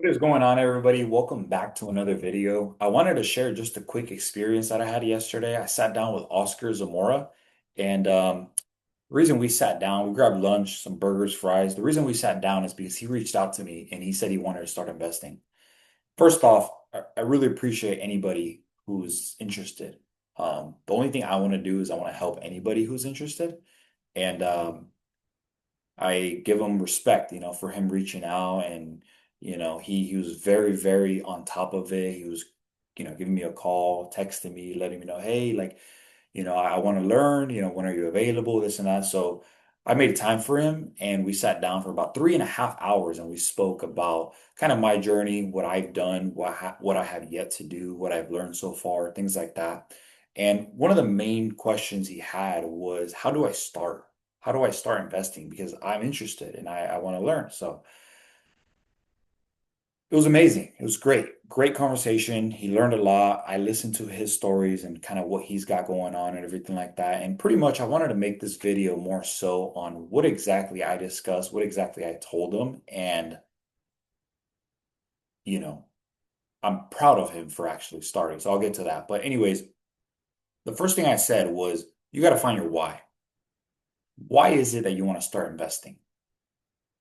What is going on, everybody? Welcome back to another video. I wanted to share just a quick experience that I had yesterday. I sat down with Oscar Zamora, and the reason we sat down, we grabbed lunch, some burgers, fries. The reason we sat down is because he reached out to me and he said he wanted to start investing. First off, I really appreciate anybody who's interested. The only thing I want to do is I want to help anybody who's interested, and I give him respect, for him reaching out and, he was very, very on top of it. He was, giving me a call, texting me, letting me know, hey, like, I want to learn, when are you available, this and that. So I made time for him and we sat down for about 3.5 hours and we spoke about kind of my journey, what I've done, what I have yet to do, what I've learned so far, things like that. And one of the main questions he had was, how do I start? How do I start investing? Because I'm interested and I want to learn. So it was amazing. It was great. Great conversation. He learned a lot. I listened to his stories and kind of what he's got going on and everything like that. And pretty much I wanted to make this video more so on what exactly I discussed, what exactly I told him. And, you know, I'm proud of him for actually starting. So I'll get to that. But anyways, the first thing I said was you got to find your why. Why is it that you want to start investing?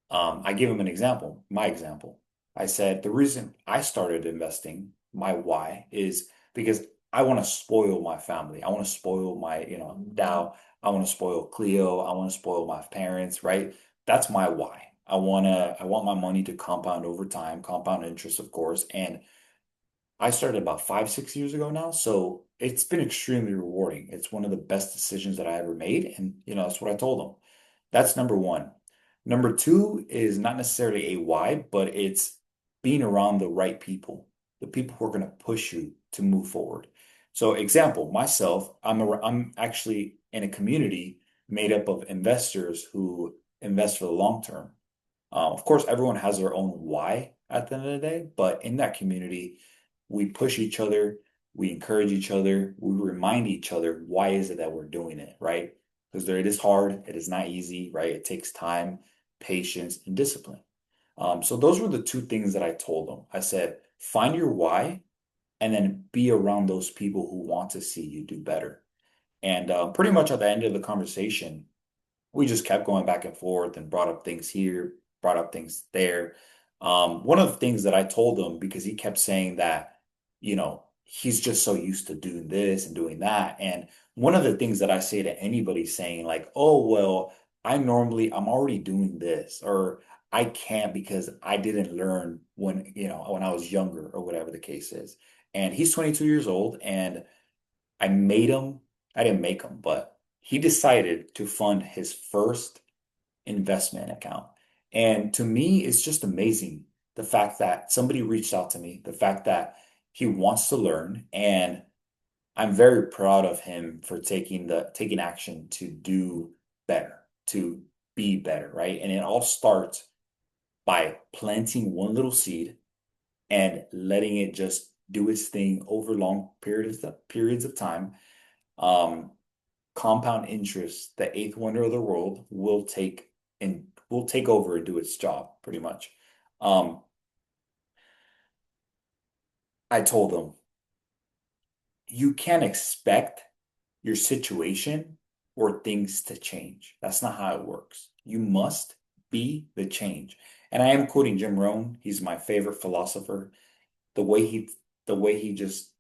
I gave him an example, my example. I said, the reason I started investing, my why, is because I want to spoil my family. I want to spoil my, Dow. I want to spoil Cleo. I want to spoil my parents, right? That's my why. I want my money to compound over time, compound interest, of course. And I started about 5, 6 years ago now. So it's been extremely rewarding. It's one of the best decisions that I ever made. And, that's what I told them. That's number one. Number two is not necessarily a why, but it's being around the right people, the people who are going to push you to move forward. So, example, myself, I'm actually in a community made up of investors who invest for the long term. Of course, everyone has their own why at the end of the day, but in that community, we push each other, we encourage each other, we remind each other why is it that we're doing it, right? Because it is hard, it is not easy, right? It takes time, patience, and discipline. So those were the two things that I told them. I said, find your why and then be around those people who want to see you do better. And pretty much at the end of the conversation, we just kept going back and forth and brought up things here, brought up things there. One of the things that I told him, because he kept saying that, he's just so used to doing this and doing that. And one of the things that I say to anybody saying, like, oh, well, I'm already doing this, or I can't because I didn't learn when I was younger, or whatever the case is. And he's 22 years old, and I made him, I didn't make him, but he decided to fund his first investment account. And to me, it's just amazing the fact that somebody reached out to me, the fact that he wants to learn, and I'm very proud of him for taking action to do better, to be better, right? And it all starts by planting one little seed and letting it just do its thing over long periods of time. Um, Compound interest, the eighth wonder of the world, will take over and do its job pretty much. Um, I told them you can't expect your situation or things to change. That's not how it works. You must be the change. And I am quoting Jim Rohn. He's my favorite philosopher. The way he the way he just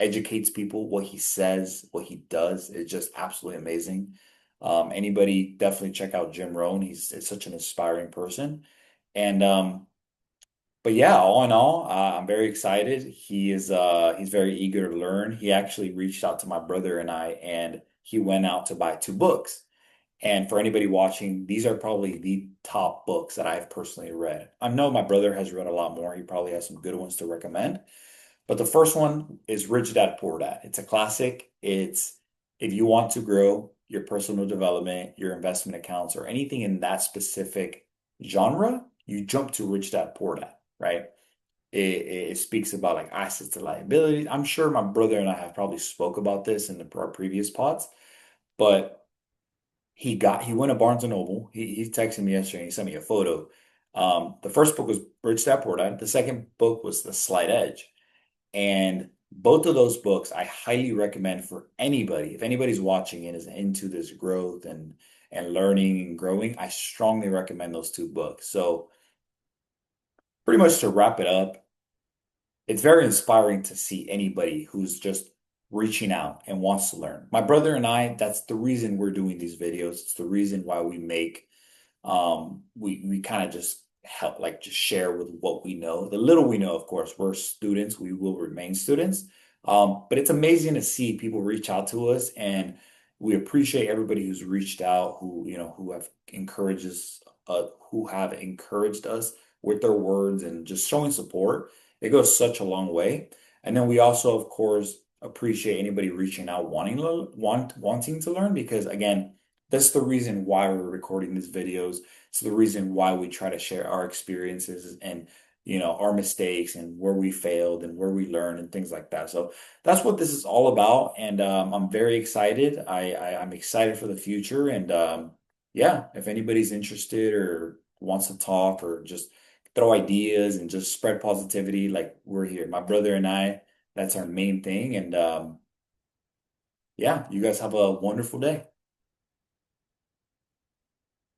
educates people, what he says, what he does is just absolutely amazing. Anybody definitely check out Jim Rohn. He's such an inspiring person. And but yeah, all in all, I'm very excited. He's very eager to learn. He actually reached out to my brother and I, and he went out to buy two books. And for anybody watching, these are probably the top books that I've personally read. I know my brother has read a lot more. He probably has some good ones to recommend. But the first one is Rich Dad Poor Dad. It's a classic. It's if you want to grow your personal development, your investment accounts, or anything in that specific genre, you jump to Rich Dad Poor Dad, right? It speaks about like assets to liabilities. I'm sure my brother and I have probably spoke about this in our previous pods, but he went to Barnes and Noble. He texted me yesterday. He sent me a photo. The first book was Rich Dad Poor Dad. The second book was The Slight Edge. And both of those books I highly recommend for anybody. If anybody's watching and is into this growth and learning and growing, I strongly recommend those two books. So pretty much to wrap it up, it's very inspiring to see anybody who's just reaching out and wants to learn. My brother and I, that's the reason we're doing these videos. It's the reason why we make we kind of just help like just share with what we know. The little we know, of course, we're students, we will remain students. But it's amazing to see people reach out to us, and we appreciate everybody who's reached out, who have encouraged us with their words and just showing support. It goes such a long way. And then we also, of course, appreciate anybody reaching out wanting to learn, because again, that's the reason why we're recording these videos. It's the reason why we try to share our experiences and our mistakes and where we failed and where we learned and things like that. So that's what this is all about, and I'm very excited. I'm excited for the future, and yeah, if anybody's interested or wants to talk or just throw ideas and just spread positivity, like we're here, my brother and I. That's our main thing, and yeah, you guys have a wonderful day.